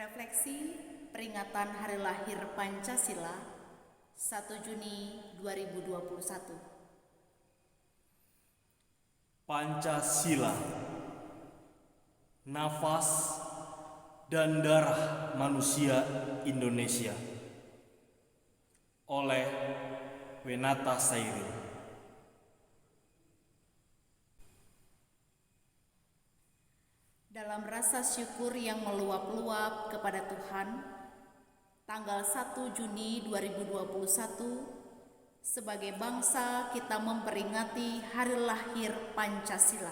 Refleksi peringatan Hari Lahir Pancasila 1 Juni 2021. Pancasila, nafas dan darah manusia Indonesia, oleh Wenata Sairil. Dalam rasa syukur yang meluap-luap kepada Tuhan, tanggal 1 Juni 2021, sebagai bangsa kita memperingati Hari Lahir Pancasila.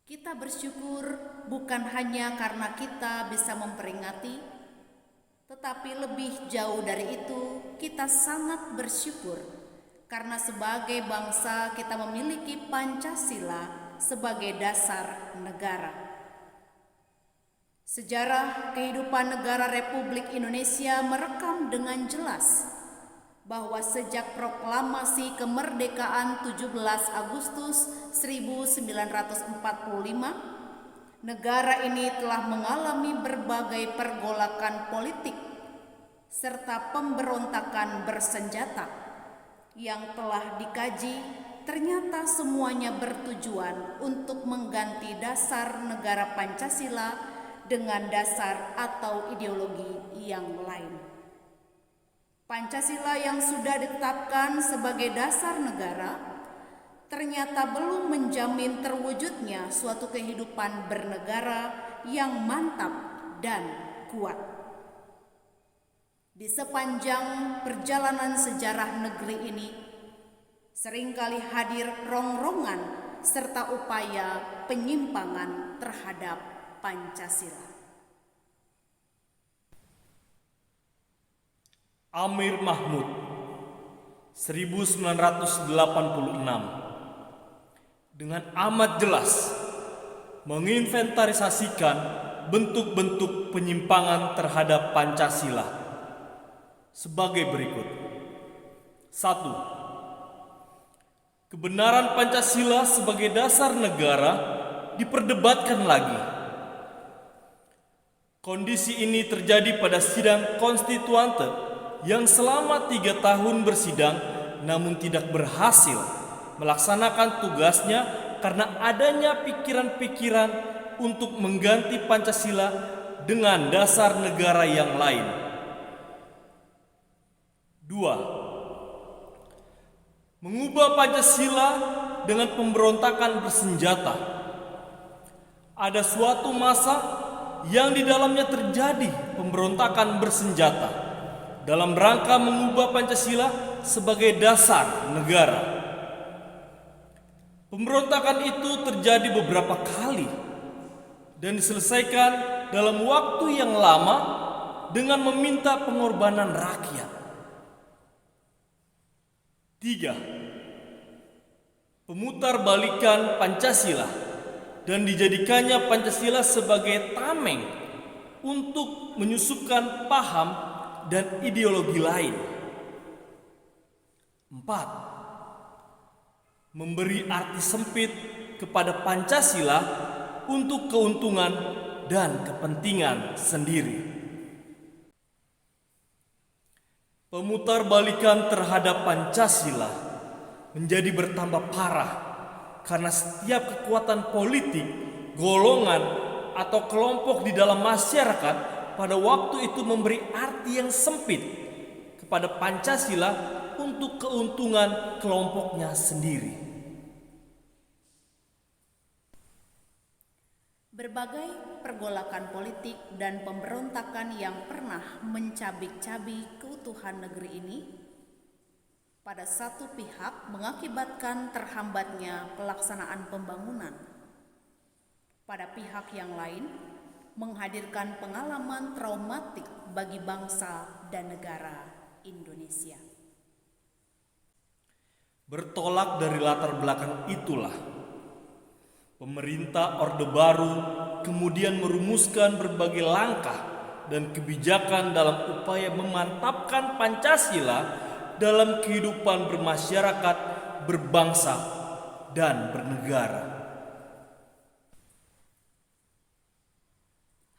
Kita bersyukur bukan hanya karena kita bisa memperingati, tetapi lebih jauh dari itu, kita sangat bersyukur karena sebagai bangsa kita memiliki Pancasila sebagai dasar negara. Sejarah kehidupan negara Republik Indonesia merekam dengan jelas bahwa sejak proklamasi kemerdekaan 17 Agustus 1945, negara ini telah mengalami berbagai pergolakan politik serta pemberontakan bersenjata yang telah dikaji. Ternyata semuanya bertujuan untuk mengganti dasar negara Pancasila dengan dasar atau ideologi yang lain. Pancasila yang sudah ditetapkan sebagai dasar negara ternyata belum menjamin terwujudnya suatu kehidupan bernegara yang mantap dan kuat. Di sepanjang perjalanan sejarah negeri ini, seringkali hadir rongrongan serta upaya penyimpangan terhadap Pancasila. Amir Mahmud, 1986, dengan amat jelas menginventarisasikan bentuk-bentuk penyimpangan terhadap Pancasila sebagai berikut. 1. Kebenaran Pancasila sebagai dasar negara diperdebatkan lagi. Kondisi ini terjadi pada sidang konstituante yang selama 3 tahun bersidang namun tidak berhasil melaksanakan tugasnya karena adanya pikiran-pikiran untuk mengganti Pancasila dengan dasar negara yang lain. 2. Mengubah Pancasila dengan pemberontakan bersenjata. Ada suatu masa yang di dalamnya terjadi pemberontakan bersenjata dalam rangka mengubah Pancasila sebagai dasar negara. Pemberontakan itu terjadi beberapa kali dan diselesaikan dalam waktu yang lama dengan meminta pengorbanan rakyat. 3. Pemutarbalikan Pancasila dan dijadikannya Pancasila sebagai tameng untuk menyusupkan paham dan ideologi lain. 4. Memberi arti sempit kepada Pancasila untuk keuntungan dan kepentingan sendiri. Pemutarbalikan terhadap Pancasila menjadi bertambah parah karena setiap kekuatan politik, golongan, atau kelompok di dalam masyarakat pada waktu itu memberi arti yang sempit kepada Pancasila untuk keuntungan kelompoknya sendiri. Berbagai pergolakan politik dan pemberontakan yang pernah mencabik-cabik keutuhan negeri ini pada satu pihak mengakibatkan terhambatnya pelaksanaan pembangunan. Pada pihak yang lain menghadirkan pengalaman traumatik bagi bangsa dan negara Indonesia. Bertolak dari latar belakang itulah pemerintah Orde Baru kemudian merumuskan berbagai langkah dan kebijakan dalam upaya memantapkan Pancasila dalam kehidupan bermasyarakat, berbangsa, dan bernegara.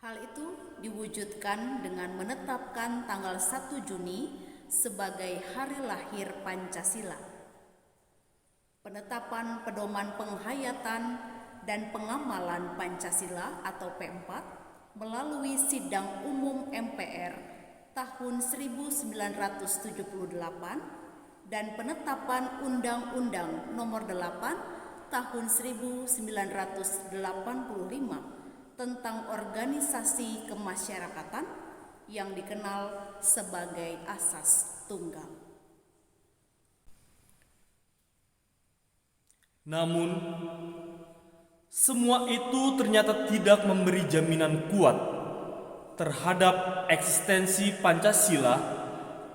Hal itu diwujudkan dengan menetapkan tanggal 1 Juni sebagai hari lahir Pancasila. Penetapan pedoman penghayatan dan pengamalan Pancasila atau P4 melalui Sidang Umum MPR tahun 1978 dan penetapan Undang-Undang Nomor 8 tahun 1985 tentang organisasi kemasyarakatan yang dikenal sebagai Asas Tunggal. Namun, semua itu ternyata tidak memberi jaminan kuat terhadap eksistensi Pancasila,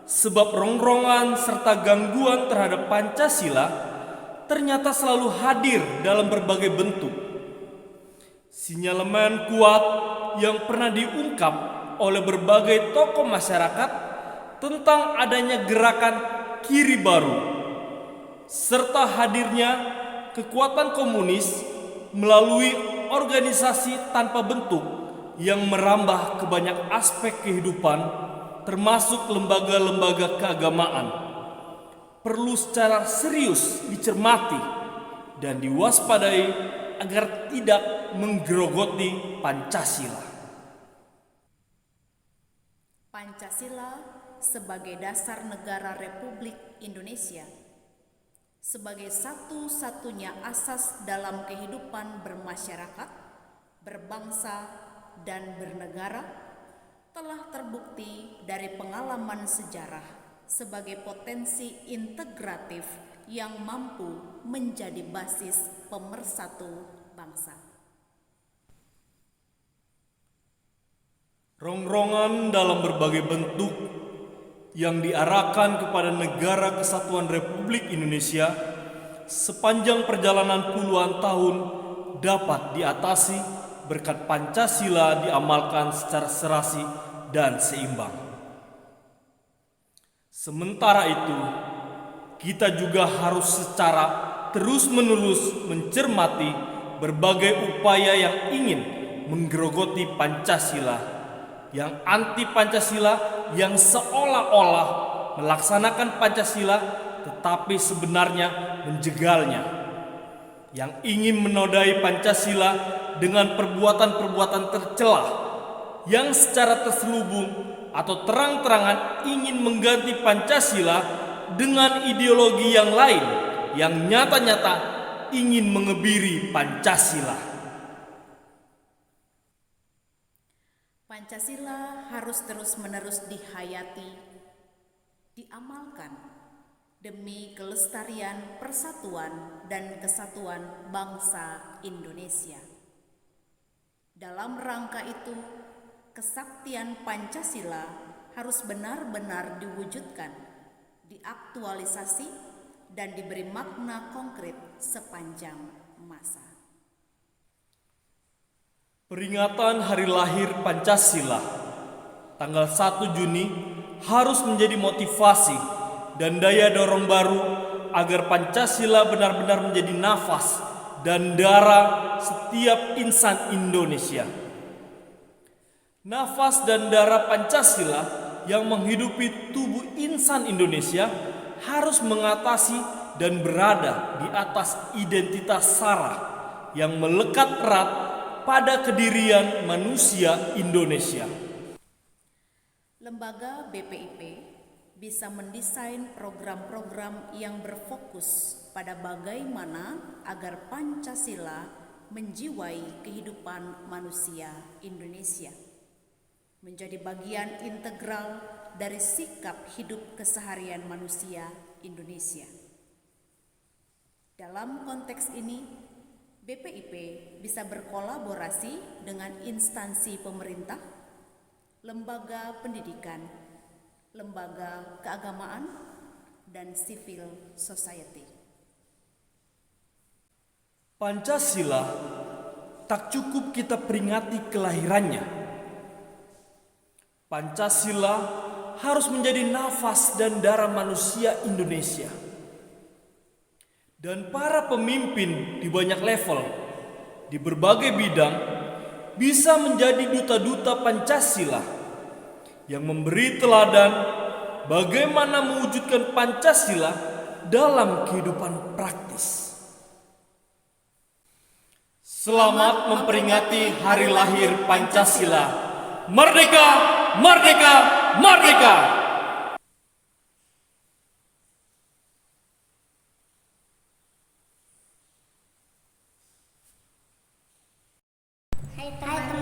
sebab rongrongan serta gangguan terhadap Pancasila ternyata selalu hadir dalam berbagai bentuk. Sinyalemen kuat yang pernah diungkap oleh berbagai tokoh masyarakat tentang adanya gerakan kiri baru, serta hadirnya kekuatan komunis melalui organisasi tanpa bentuk yang merambah ke banyak aspek kehidupan, termasuk lembaga-lembaga keagamaan, perlu secara serius dicermati dan diwaspadai agar tidak menggerogoti Pancasila. Pancasila sebagai dasar negara Republik Indonesia, sebagai satu-satunya asas dalam kehidupan bermasyarakat, berbangsa, dan bernegara, telah terbukti dari pengalaman sejarah sebagai potensi integratif yang mampu menjadi basis pemersatu bangsa. Rongrongan dalam berbagai bentuk yang diarahkan kepada Negara Kesatuan Republik Indonesia sepanjang perjalanan puluhan tahun dapat diatasi berkat Pancasila diamalkan secara serasi dan seimbang. Sementara itu, kita juga harus secara terus-menerus mencermati berbagai upaya yang ingin menggerogoti Pancasila, yang anti Pancasila, yang seolah-olah melaksanakan Pancasila tetapi sebenarnya menjegalnya, yang ingin menodai Pancasila dengan perbuatan-perbuatan tercela, yang secara terselubung atau terang-terangan ingin mengganti Pancasila dengan ideologi yang lain yang nyata-nyata ingin mengebiri Pancasila. Pancasila harus terus-menerus dihayati, diamalkan demi kelestarian, persatuan, dan kesatuan bangsa Indonesia. Dalam rangka itu, kesaktian Pancasila harus benar-benar diwujudkan, diaktualisasi, dan diberi makna konkret sepanjang masa. Peringatan Hari Lahir Pancasila tanggal 1 Juni harus menjadi motivasi dan daya dorong baru agar Pancasila benar-benar menjadi nafas dan darah setiap insan Indonesia. Nafas dan darah Pancasila yang menghidupi tubuh insan Indonesia harus mengatasi dan berada di atas identitas SARA yang melekat erat pada kedirian manusia Indonesia. Lembaga BPIP bisa mendesain program-program yang berfokus pada bagaimana agar Pancasila menjiwai kehidupan manusia Indonesia, menjadi bagian integral dari sikap hidup keseharian manusia Indonesia. Dalam konteks ini, BPIP bisa berkolaborasi dengan instansi pemerintah, lembaga pendidikan, lembaga keagamaan, dan civil society. Pancasila tak cukup kita peringati kelahirannya. Pancasila harus menjadi nafas dan darah manusia Indonesia. Dan para pemimpin di banyak level, di berbagai bidang, bisa menjadi duta-duta Pancasila yang memberi teladan bagaimana mewujudkan Pancasila dalam kehidupan praktis. Selamat memperingati hari lahir Pancasila. Merdeka, merdeka, merdeka! Hai teman-teman.